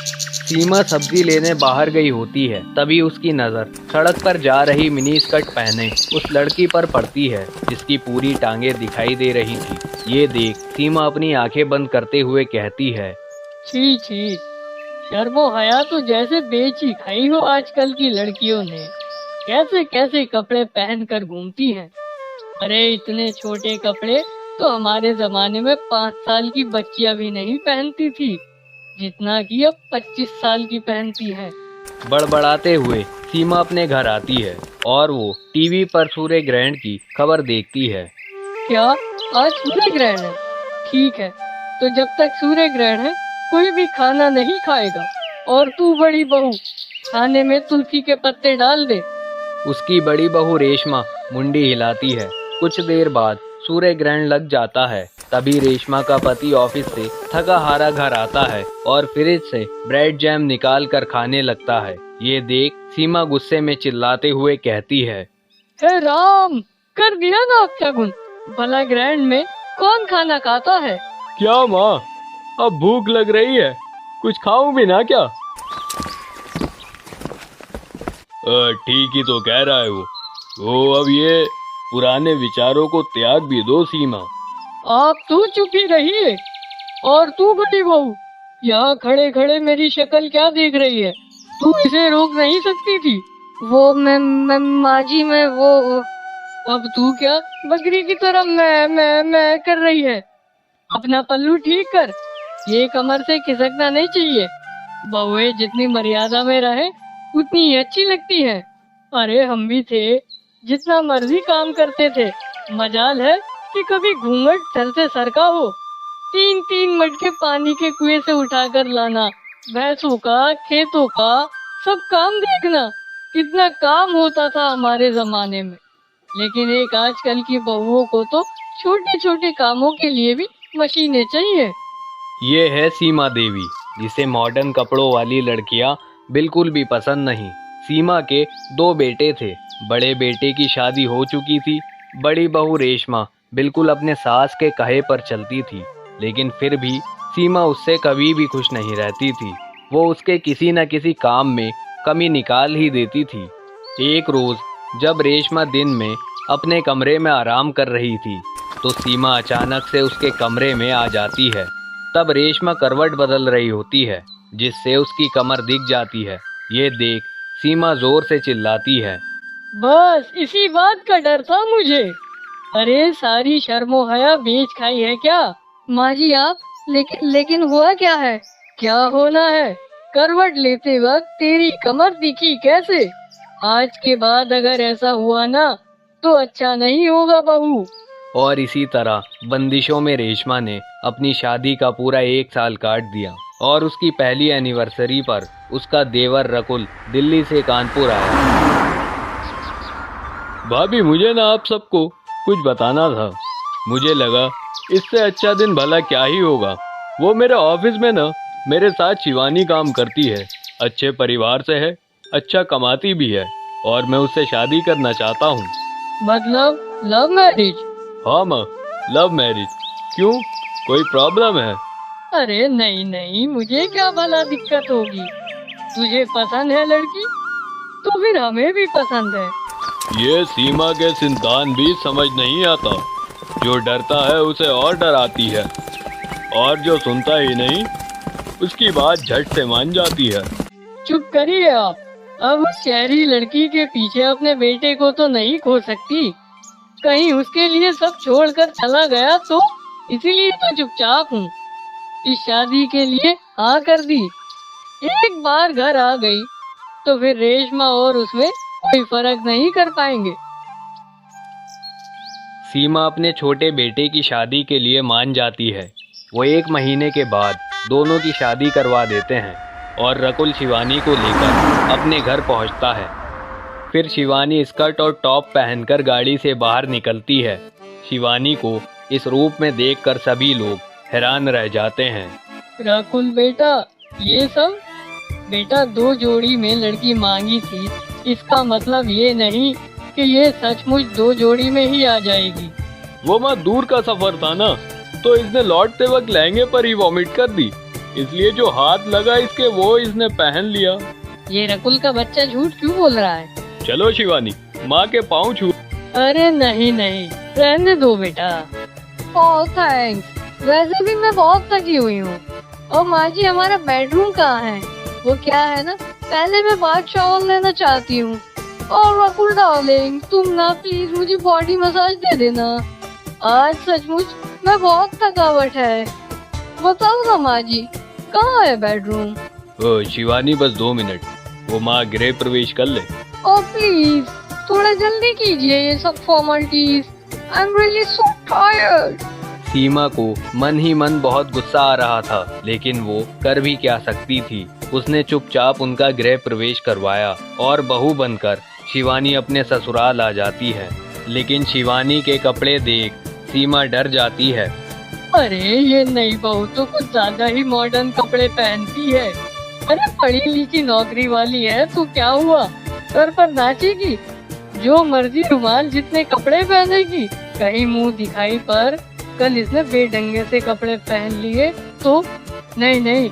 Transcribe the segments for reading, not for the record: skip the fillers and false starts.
सीमा सब्जी लेने बाहर गई होती है, तभी उसकी नज़र सड़क पर जा रही मिनी स्कर्ट पहने उस लड़की पर पड़ती है जिसकी पूरी टांगे दिखाई दे रही थी। ये देख सीमा अपनी आंखें बंद करते हुए कहती है, छी छी, शर्मो हया तो जैसे बेच ही खाई हो आजकल की लड़कियों ने। कैसे कैसे कपड़े पहन कर घूमती हैं। अरे इतने छोटे कपड़े तो हमारे जमाने में 5 साल की बच्चियां भी नहीं पहनती थी, जितना कि अब 25 साल की पहनती है। बड़बड़ाते हुए सीमा अपने घर आती है और वो टीवी पर सूर्य ग्रहण की खबर देखती है। क्या आज सूर्य ग्रहण है? ठीक है, तो जब तक सूर्य ग्रहण है कोई भी खाना नहीं खाएगा। और तू बड़ी बहू, खाने में तुलसी के पत्ते डाल दे। उसकी बड़ी बहू रेशमा मुंडी हिलाती है। कुछ देर बाद सूर्य ग्रहण लग जाता है। तभी रेशमा का पति ऑफिस से थका हारा घर आता है और फ्रिज से ब्रेड जैम निकाल कर खाने लगता है। ये देख सीमा गुस्से में चिल्लाते हुए कहती है, हे राम, कर दिया ना अपशगुन। भला ग्रहण में कौन खाना खाता है? क्या माँ, अब भूख लग रही है, कुछ खाऊं भी ना क्या? ठीक ही तो कह रहा है वो अब ये पुराने विचारों को त्याग भी दो सीमा। आप तू चुप ही रहिए। और तू बड़ी बहू, यहाँ खड़े खड़े मेरी शक्ल क्या देख रही है? तू इसे रोक नहीं सकती थी? वो मैं माँ जी, मैं वो। अब तू क्या बकरी की तरह मैं कर रही है? अपना पल्लू ठीक कर, ये कमर से खिसकना नहीं चाहिए। बहुएं जितनी मर्यादा में रहे उतनी ही अच्छी लगती है। अरे हम भी थे, जितना मर्जी काम करते थे। मजाल है कि कभी घूंघट सर से सरका हो। 3-3 मटके पानी के कुएं से उठाकर लाना, भैंसों का, खेतों का सब काम देखना, कितना काम होता था हमारे जमाने में। लेकिन एक आजकल की बहुओं को तो छोटे छोटे कामों के लिए भी मशीनें चाहिए। ये है सीमा देवी, जिसे मॉडर्न कपड़ों वाली लड़कियां बिल्कुल भी पसंद नहीं। सीमा के 2 बेटे थे। बड़े बेटे की शादी हो चुकी थी। बड़ी बहू रेशमा बिल्कुल अपने सास के कहे पर चलती थी, लेकिन फिर भी सीमा उससे कभी भी खुश नहीं रहती थी। वो उसके किसी न किसी काम में कमी निकाल ही देती थी। एक रोज जब रेशमा दिन में अपने कमरे में आराम कर रही थी, तो सीमा अचानक से उसके कमरे में आ जाती है। तब रेशमा करवट बदल रही होती है, जिससे उसकी कमर दिख जाती है। ये देख सीमा जोर से चिल्लाती है, बस इसी बात का डर था मुझे। अरे सारी शर्मो हया बेच खाई है क्या? माँ जी आप, लेकिन हुआ क्या है? क्या होना है? करवट लेते वक्त तेरी कमर दिखी कैसे? आज के बाद अगर ऐसा हुआ ना तो अच्छा नहीं होगा बहू। और इसी तरह बंदिशों में रेशमा ने अपनी शादी का पूरा 1 साल काट दिया। और उसकी पहली एनिवर्सरी पर उसका देवर रकुल दिल्ली से कानपुर आया। भाभी, मुझे ना आप सबको कुछ बताना था। मुझे लगा इससे अच्छा दिन भला क्या ही होगा। वो मेरे ऑफिस में ना मेरे साथ शिवानी काम करती है, अच्छे परिवार से है, अच्छा कमाती भी है, और मैं उससे शादी करना चाहता हूँ। मतलब लव मैरिज? हाँ माँ, लव मैरिज। क्यों, कोई प्रॉब्लम है? अरे नहीं नहीं, मुझे क्या भला दिक्कत होगी। तुझे पसंद है लड़की तो फिर हमें भी पसंद है। ये सीमा के सिंतान भी समझ नहीं आता। जो डरता है उसे और डराती है, और जो सुनता ही नहीं उसकी बात झट से मान जाती है। चुप करिए आप। अब उस शहरी लड़की के पीछे अपने बेटे को तो नहीं खो सकती। कहीं उसके लिए सब छोड़कर चला गया तो इसीलिए तो चुपचाप हूँ। इस शादी के लिए हाँ कर दी। एक बार घर आ गई तो फिर रेशमा और उसमें कोई फर्क नहीं कर पाएंगे। सीमा अपने छोटे बेटे की शादी के लिए मान जाती है। वो 1 महीने के बाद दोनों की शादी करवा देते हैं और रकुल शिवानी को लेकर अपने घर पहुंचता है। फिर शिवानी स्कर्ट और टॉप पहनकर गाड़ी से बाहर निकलती है। शिवानी को इस रूप में देखकर सभी लोग हैरान रह जाते हैं। रकुल बेटा, ये सब? बेटा 2 जोड़ी में लड़की मांगी थी, इसका मतलब ये नहीं कि ये सचमुच 2 जोड़ी में ही आ जाएगी। वो माँ दूर का सफर था ना, तो इसने लौटते वक्त लहंगे पर ही वॉमिट कर दी। इसलिए जो हाथ लगा इसके वो इसने पहन लिया। ये रकुल का बच्चा झूठ क्यों बोल रहा है? चलो शिवानी, माँ के पाँव छू। अरे नहीं नहीं, रहने दो बेटा। ओह थैंक्स, वैसे भी मैं बहुत थकी हुई हूँ। और माँ जी, हमारा बेडरूम कहाँ है? वो क्या है ना, पहले मैं बाथ शॉवर लेना चाहती हूँ। और रकुल डार्लिंग, तुम ना प्लीज मुझे बॉडी मसाज दे देना। आज सचमुच मैं बहुत थकावट है। बताओ ना माँ जी, कहाँ है बेडरूम? शिवानी बस 2 मिनट, वो माँ गृह प्रवेश कर ले। ओह प्लीज, थोड़ा जल्दी कीजिए ये सब formalities. I am really so tired. Seema को मन ही मन बहुत गुस्सा आ रहा था, लेकिन वो कर भी क्या सकती थी। उसने चुपचाप उनका गृह प्रवेश करवाया और बहू बनकर शिवानी अपने ससुराल आ जाती है। लेकिन शिवानी के कपड़े देख सीमा डर जाती है। अरे ये नई बहू तो कुछ ज्यादा ही मॉडर्न कपड़े पहनती है। अरे पढ़ी लिखी नौकरी वाली है तो क्या हुआ, सर पर नाचेगी, जो मर्जी रुमाल जितने कपड़े पहनेगी। कहीं मुंह दिखाई पर कल इसने बेढंगे से कपड़े पहन लिए तो नहीं नहीं,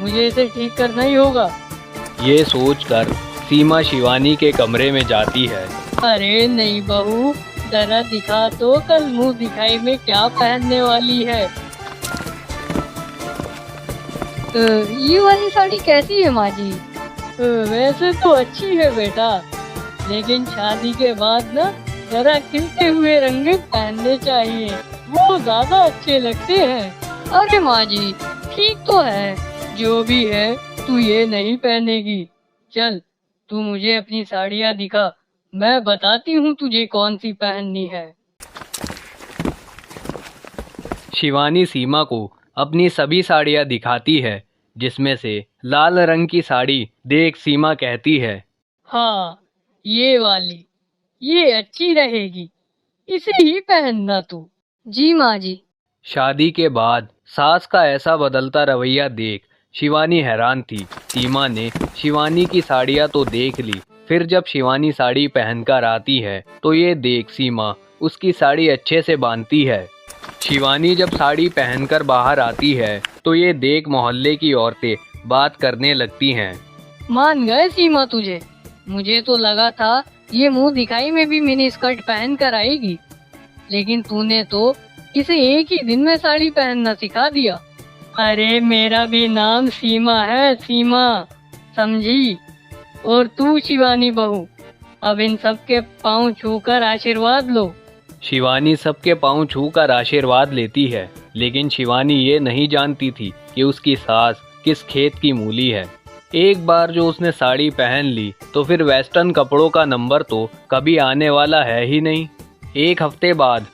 मुझे इसे ठीक करना ही होगा। ये सोचकर सीमा शिवानी के कमरे में जाती है। अरे नई बहू, जरा दिखा तो कल मुंह दिखाई में क्या पहनने वाली है। ये वाली साड़ी कैसी है माँ जी? वैसे तो अच्छी है बेटा, लेकिन शादी के बाद ना जरा खिलते हुए रंग पहनने चाहिए, वो ज्यादा अच्छे लगते हैं। अरे माँ जी, ठीक तो है, जो भी है तू ये नहीं पहनेगी। चल तू मुझे अपनी साड़ियाँ दिखा, मैं बताती हूँ तुझे कौन सी पहननी है। शिवानी सीमा को अपनी सभी साड़ियाँ दिखाती है, जिसमें से लाल रंग की साड़ी देख सीमा कहती है, हाँ ये वाली, ये अच्छी रहेगी, इसे ही पहनना तू। जी माँ जी। शादी के बाद सास का ऐसा बदलता रवैया देख शिवानी हैरान थी। सीमा ने शिवानी की साड़ियाँ तो देख ली, फिर जब शिवानी साड़ी पहनकर आती है तो ये देख सीमा उसकी साड़ी अच्छे से बांधती है। शिवानी जब साड़ी पहनकर बाहर आती है तो ये देख मोहल्ले की औरतें बात करने लगती हैं। मान गए सीमा तुझे, मुझे तो लगा था ये मुंह दिखाई में भी मिनी स्कर्ट पहन कर आएगी, लेकिन तूने तो इसे एक ही दिन में साड़ी पहनना सिखा दिया। अरे मेरा भी नाम सीमा है, सीमा, समझी? और तू शिवानी बहू, अब इन सबके पाँव छूकर आशीर्वाद लो। शिवानी सबके पाँव छूकर आशीर्वाद लेती है, लेकिन शिवानी ये नहीं जानती थी कि उसकी सास किस खेत की मूली है। एक बार जो उसने साड़ी पहन ली तो फिर वेस्टर्न कपड़ों का नंबर तो कभी आने वाला है ही नहीं। एक हफ्ते बाद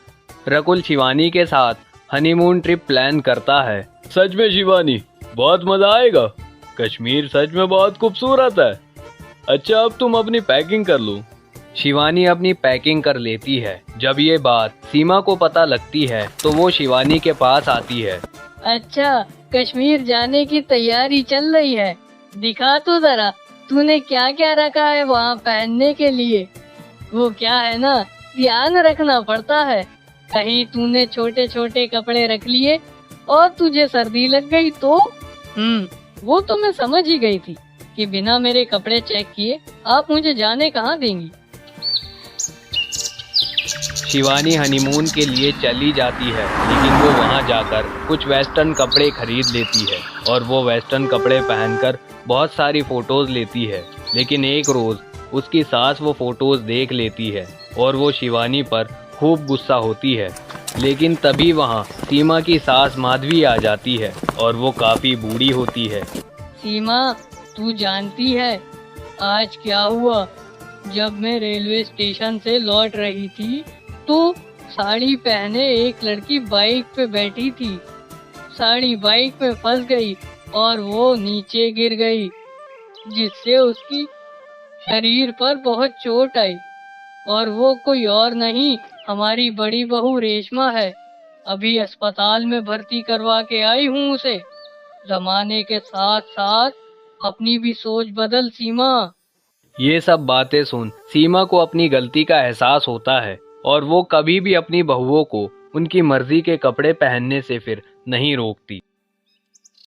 रकुल शिवानी के साथ हनीमून ट्रिप प्लान करता है। सच में शिवानी, बहुत मजा आएगा, कश्मीर सच में बहुत खूबसूरत है। अच्छा अब तुम अपनी पैकिंग कर लो। शिवानी अपनी पैकिंग कर लेती है। जब ये बात सीमा को पता लगती है तो वो शिवानी के पास आती है। अच्छा, कश्मीर जाने की तैयारी चल रही है, दिखा तो जरा तूने क्या क्या रखा है वहाँ पहनने के लिए। वो क्या है ना, ध्यान रखना पड़ता है, कहीं तूने छोटे छोटे कपड़े रख लिए और तुझे सर्दी लग गई तो। वो तो मैं समझ ही गई थी कि बिना मेरे कपड़े चेक किए आप मुझे जाने कहाँ देंगी। शिवानी हनीमून के लिए चली जाती है, लेकिन वो वहाँ जाकर कुछ वेस्टर्न कपड़े खरीद लेती है और वो वेस्टर्न कपड़े पहनकर बहुत सारी फोटोज लेती है। लेकिन एक रोज उसकी सास वो फोटोज देख लेती है और वो शिवानी पर खूब गुस्सा होती है। लेकिन तभी वहाँ सीमा की सास माधवी आ जाती है और वो काफी बूढ़ी होती है। सीमा, तू जानती है आज क्या हुआ? जब मैं रेलवे स्टेशन से लौट रही थी तो साड़ी पहने एक लड़की बाइक पे बैठी थी। साड़ी बाइक में फंस गई और वो नीचे गिर गई, जिससे उसकी शरीर पर बहुत चोट आई। और वो कोई और नहीं, हमारी बड़ी बहू रेशमा है। अभी अस्पताल में भर्ती करवा के आई हूँ उसे। जमाने के साथ साथ अपनी भी सोच बदल सीमा। ये सब बातें सुन सीमा को अपनी गलती का एहसास होता है और वो कभी भी अपनी बहुओं को उनकी मर्जी के कपड़े पहनने से फिर नहीं रोकती।